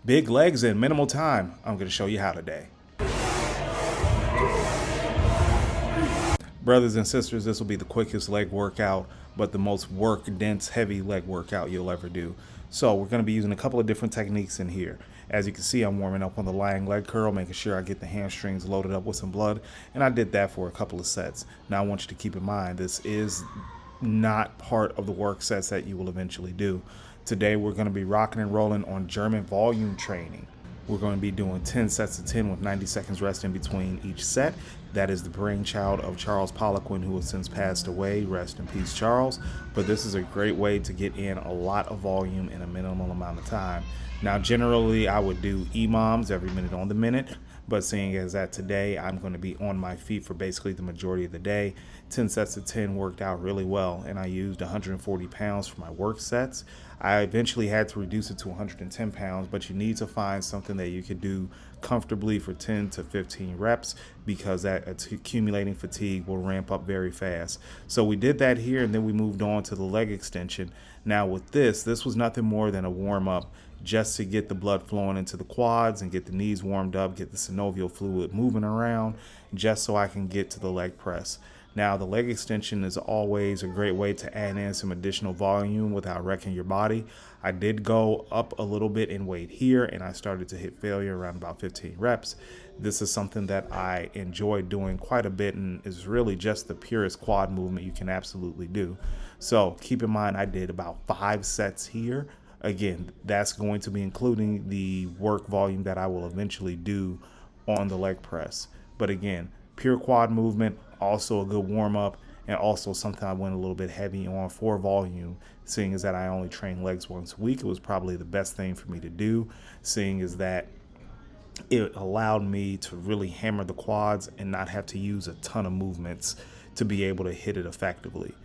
Big legs in minimal time. I'm going to show you how today. Brothers and sisters, this will be the quickest leg workout, but the most dense, heavy leg workout you'll ever do. So we're going to be using a couple of different techniques in here. As you can see, I'm warming up on the lying leg curl, making sure I get the hamstrings loaded up with some blood, and I did that for a couple of sets. Now I want you to keep in mind, this is not part of the work sets that you will eventually do. Today we're going to be rocking and rolling on German volume training. We're going to be doing 10 sets of 10 with 90 seconds rest in between each set. That is the brainchild of Charles Poliquin, who has since passed away. Rest in peace, Charles. But this is a great way to get in a lot of volume in a minimal amount of time. Now, generally, I would do EMOMs every minute on the minute, but seeing as that today I'm going to be on my feet for basically the majority of the day, 10 sets of 10 worked out really well, and I used 140 pounds for my work sets. I eventually had to reduce it to 110 pounds, but you need to find something that you could do comfortably for 10 to 15 reps, because that accumulating fatigue will ramp up very fast. So we did that here, and then we moved on to the leg extension. Now with this was nothing more than a warm-up just to get the blood flowing into the quads and get the knees warmed up, get the synovial fluid moving around, just so I can get to the leg press. Now, the leg extension is always a great way to add in some additional volume without wrecking your body. I did go up a little bit in weight here, and I started to hit failure around about 15 reps. This is something that I enjoy doing quite a bit, and is really just the purest quad movement you can absolutely do. So keep in mind, I did about 5 sets here. Again, that's going to be including the work volume that I will eventually do on the leg press. But again, pure quad movement, also a good warm up, and also something I went a little bit heavy on for volume, seeing as that I only train legs once a week. It was probably the best thing for me to do, seeing as that it allowed me to really hammer the quads and not have to use a ton of movements to be able to hit it effectively.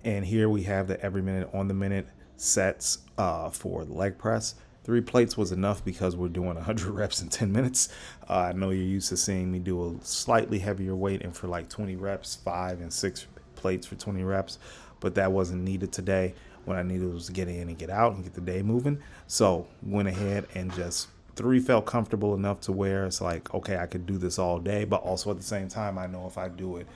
And here we have the every minute on the minute sets for the leg press. 3 plates was enough because we're doing 100 reps in 10 minutes. I know you're used to seeing me do a slightly heavier weight, and for like 20 reps, 5 and 6 plates for 20 reps, but that wasn't needed today. What I needed was to get in and get out and get the day moving. So went ahead and just 3 felt comfortable enough to where it's like, okay, I could do this all day, but also at the same time, I know if I do it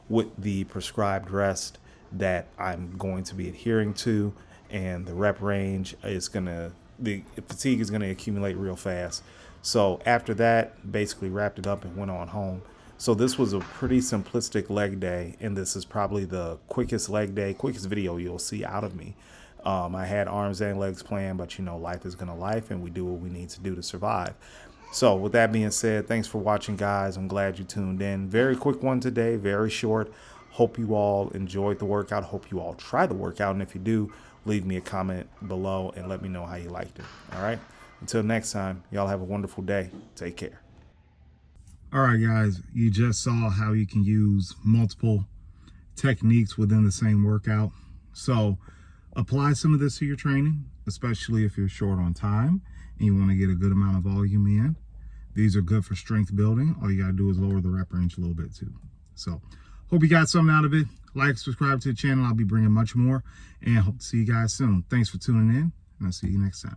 with the prescribed rest that I'm going to be adhering to, and the rep range is the fatigue is gonna accumulate real fast. So after that, basically wrapped it up and went on home. So this was a pretty simplistic leg day, and this is probably the quickest leg day, quickest video you'll see out of me. I had arms and legs planned, but you know, life is gonna life, and we do what we need to do to survive. So with that being said, thanks for watching, guys. I'm glad you tuned in. Very quick one today, very short. Hope you all enjoyed the workout. Hope you all try the workout. And if you do, leave me a comment below and let me know how you liked it. All right. Until next time, y'all have a wonderful day. Take care. All right, guys. You just saw how you can use multiple techniques within the same workout. So apply some of this to your training, especially if you're short on time and you want to get a good amount of volume in. These are good for strength building. All you got to do is lower the rep range a little bit too. So hope you got something out of it. Like, subscribe to the channel. I'll be bringing much more, and hope to see you guys soon. Thanks for tuning in, and I'll see you next time.